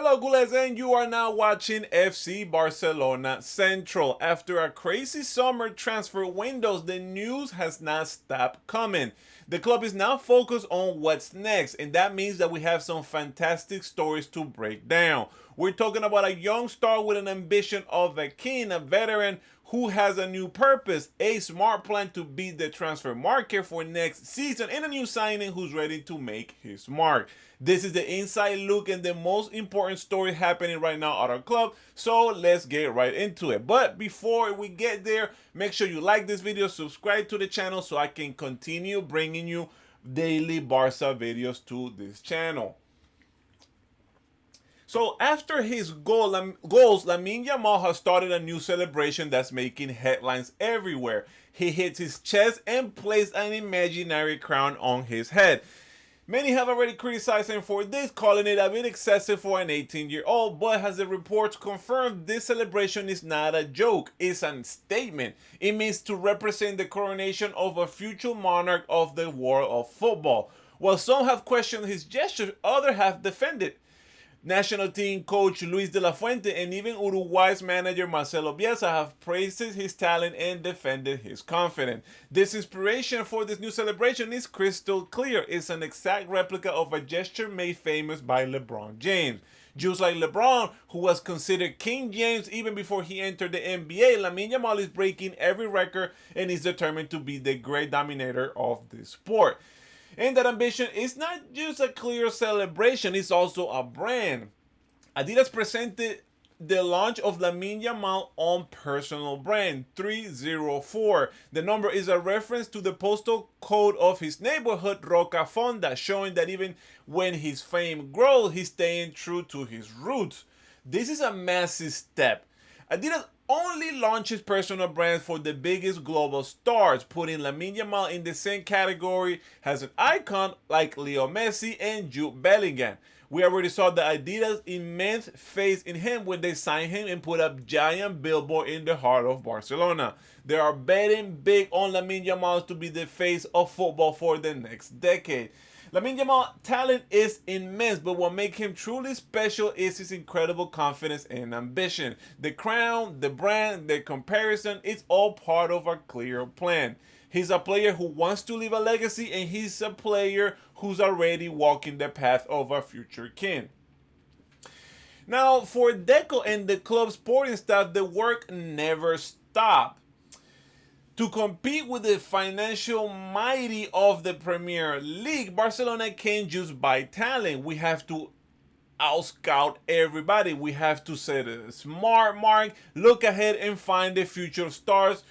Hello, Gules, and you are now watching FC Barcelona Central. After a crazy summer transfer windows, the news has not stopped coming. The club is now focused on what's next, and that means that we have some fantastic stories to break down. We're talking about a young star with an ambition of a king, a veteran who has a new purpose, a smart plan to beat the transfer market for next season, and a new signing who's ready to make his mark. This is the inside look and the most important story happening right now at our club, so let's get right into it. But before we get there, make sure you like this video, subscribe to the channel so I can continue bringing you daily Barca videos to this channel. So after his goals, Lamine Yamal has started a new celebration that's making headlines everywhere. He hits his chest and placed an imaginary crown on his head. Many have already criticized him for this, calling it a bit excessive for an 18-year-old, but as the reports confirmed, this celebration is not a joke, it's a statement. It means to represent the coronation of a future monarch of the world of football. While some have questioned his gesture, others have defended. National team coach Luis de la Fuente and even Uruguay's manager Marcelo Bielsa have praised his talent and defended his confidence. This inspiration for this new celebration is crystal clear. It's an exact replica of a gesture made famous by LeBron James. Just like LeBron, who was considered King James even before he entered the NBA, Lamine Yamal is breaking every record and is determined to be the great dominator of this sport. And that ambition is not just a clear celebration, it's also a brand. Adidas presented the launch of Lamine Yamal own personal brand 304. The number is a reference to the postal code of his neighborhood, Roca Fonda, showing that even when his fame grows, he's staying true to his roots. This is a massive step. Adidas only launches personal brands for the biggest global stars, putting Lamine Yamal in the same category as an icon like Leo Messi and Jude Bellingham. We already saw the Adidas immense faith in him when they signed him and put up giant billboard in the heart of Barcelona. They are betting big on Lamine Yamal to be the face of football for the next decade. Lamine Yamal's talent is immense, but what makes him truly special is his incredible confidence and ambition. The crown, the brand, the comparison, it's all part of a clear plan. He's a player who wants to leave a legacy, and he's a player who's already walking the path of a future king. Now, for Deco and the club sporting staff, the work never stopped. To compete with the financial mighty of the Premier League, Barcelona can't just buy talent. We have to out-scout everybody. We have to set a smart mark, look ahead and find the future stars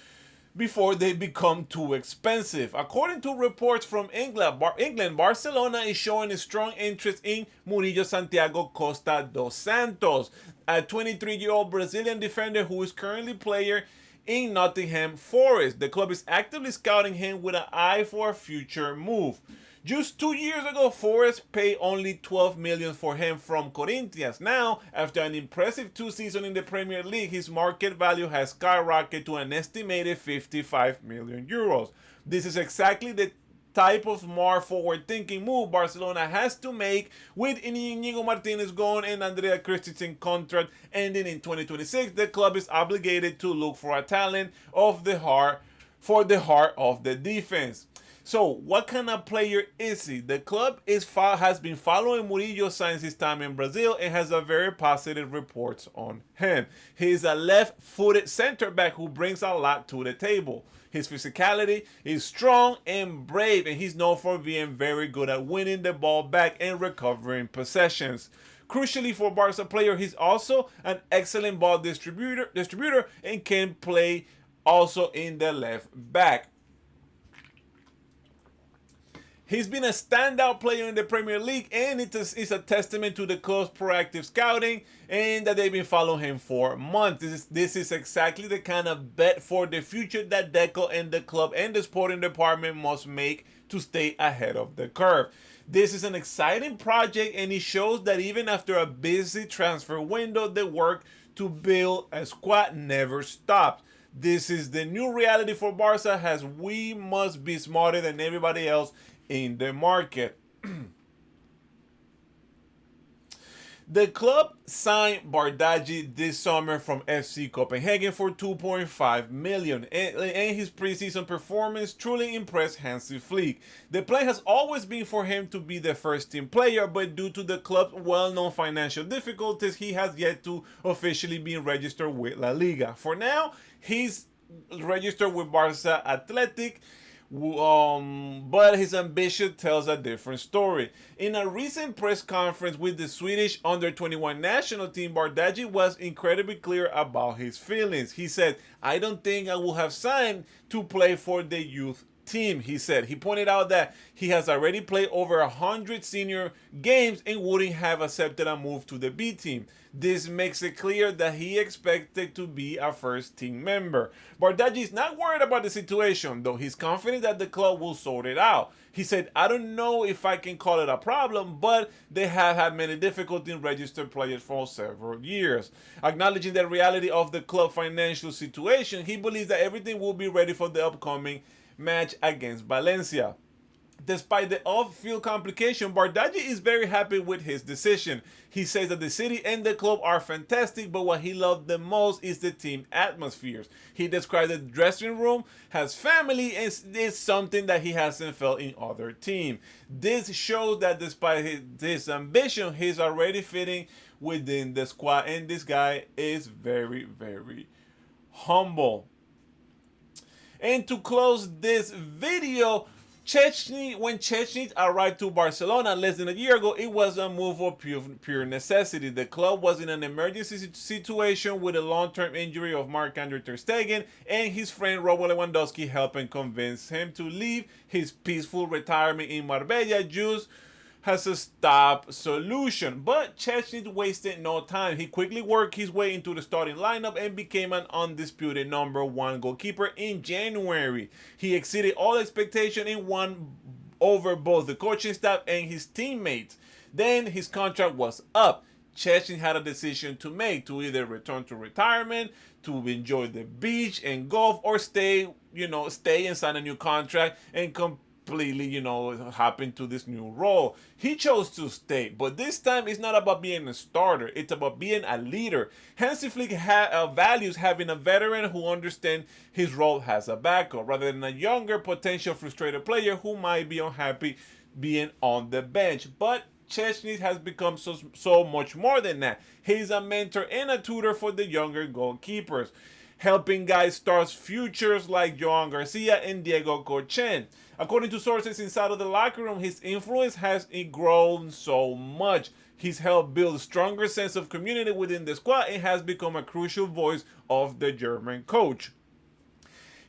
before they become too expensive. According to reports from England, Barcelona is showing a strong interest in Murillo Santiago Costa dos Santos, a 23-year-old Brazilian defender who is currently player in Nottingham Forest. The club is actively scouting him with an eye for a future move. Just 2 years ago, Forest paid only 12 million for him from Corinthians. Now, after an impressive 2 seasons in the Premier League, his market value has skyrocketed to an estimated 55 million euros. This is exactly the type of smart forward-thinking move Barcelona has to make, with Inigo Martinez gone and Andrea Christensen contract ending in 2026. The club is obligated to look for a talent of the heart for the heart of the defense. So, what kind of player is he? The club has been following Murillo since his time in Brazil and has a very positive reports on him. He is a left-footed center back who brings a lot to the table. His physicality is strong and brave, and he's known for being very good at winning the ball back and recovering possessions. Crucially for Barca player, he's also an excellent ball distributor and can play also in the left back. He's been a standout player in the Premier League, and it's a testament to the club's proactive scouting and that they've been following him for months. This is exactly the kind of bet for the future that Deco and the club and the sporting department must make to stay ahead of the curve. This is an exciting project, and it shows that even after a busy transfer window, the work to build a squad never stops. This is the new reality for Barca, as we must be smarter than everybody else in the market. The club signed Bardghji this summer from FC Copenhagen for 2.5 million, and his preseason performance truly impressed Hansi Flick. The plan has always been for him to be the first team player, but due to the club's well-known financial difficulties, he has yet to officially be registered with La Liga. For now, he's registered with Barca Athletic, but his ambition tells a different story. In a recent press conference with the Swedish under-21 national team, Bardghji was incredibly clear about his feelings. He said, "I don't think I would have signed to play for the youth team," he said. He pointed out that he has already played over 100 senior games and wouldn't have accepted a move to the B team. This makes it clear that he expected to be a first team member. Bardghji is not worried about the situation, though he's confident that the club will sort it out. He said, "I don't know if I can call it a problem, but they have had many difficulties in registering players for several years." Acknowledging the reality of the club financial situation, he believes that everything will be ready for the upcoming match against Valencia. Despite the off-field complication, Bardghji is very happy with his decision. He says that the city and the club are fantastic, but what he loved the most is the team atmospheres. He described the dressing room as family, and it's something that he hasn't felt in other teams. This shows that despite his ambition, he's already fitting within the squad, and this guy is very, very humble. And to close this video, when Szczęsny arrived to Barcelona less than a year ago, it was a move of pure necessity. The club was in an emergency situation with a long-term injury of Marc-Andre ter Stegen, and his friend Robert Lewandowski helped and convince him to leave his peaceful retirement in Marbella just has a stop solution. But Szczęsny wasted no time. He quickly worked his way into the starting lineup and became an undisputed #1 goalkeeper in January. He exceeded all expectation and won over both the coaching staff and his teammates. Then his contract was up. Szczęsny had a decision to make, to either return to retirement, to enjoy the beach and golf, or stay and sign a new contract and completely, hop into this new role. He chose to stay, but this time it's not about being a starter, it's about being a leader. Hansi Flick values having a veteran who understands his role as a backup, rather than a younger, potential frustrated player who might be unhappy being on the bench. But Szczęsny has become so much more than that. He's a mentor and a tutor for the younger goalkeepers, helping guys start futures like Joan Garcia and Diego Cochen. According to sources inside of the locker room, his influence has grown so much. He's helped build a stronger sense of community within the squad and has become a crucial voice of the German coach.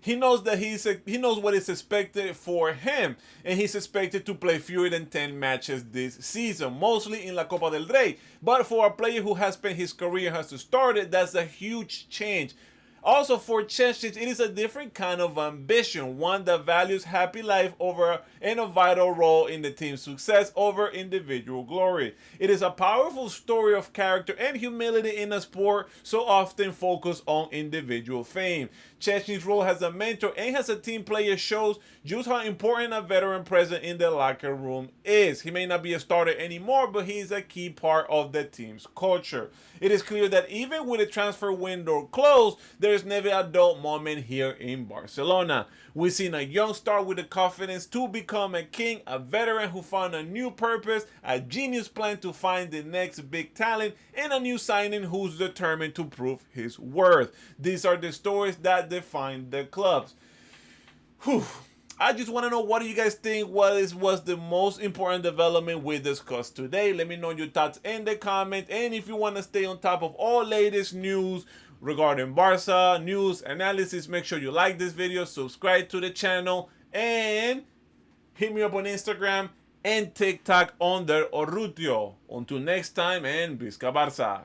He knows that he knows what is expected for him, and he's expected to play fewer than 10 matches this season, mostly in La Copa del Rey. But for a player who has spent his career as a starter, that's a huge change. Also, for Szczęsny, it is a different kind of ambition, one that values happy life over and a vital role in the team's success over individual glory. It is a powerful story of character and humility in a sport so often focused on individual fame. Szczęsny's role as a mentor and as a team player shows just how important a veteran presence in the locker room is. He may not be a starter anymore, but he is a key part of the team's culture. It is clear that even with the transfer window closed, there is never a dull moment here in Barcelona. We've seen a young star with the confidence to become a king, a veteran who found a new purpose, a genius plan to find the next big talent, and a new signing who's determined to prove his worth. These are the stories that define the clubs. Whew. I just want to know, what do you guys think was the most important development we discussed today? Let me know your thoughts in the comment. And if you want to stay on top of all latest news regarding Barca, news, analysis, make sure you like this video, subscribe to the channel, and hit me up on Instagram and TikTok under Orrutio. Until next time, and Visca Barça.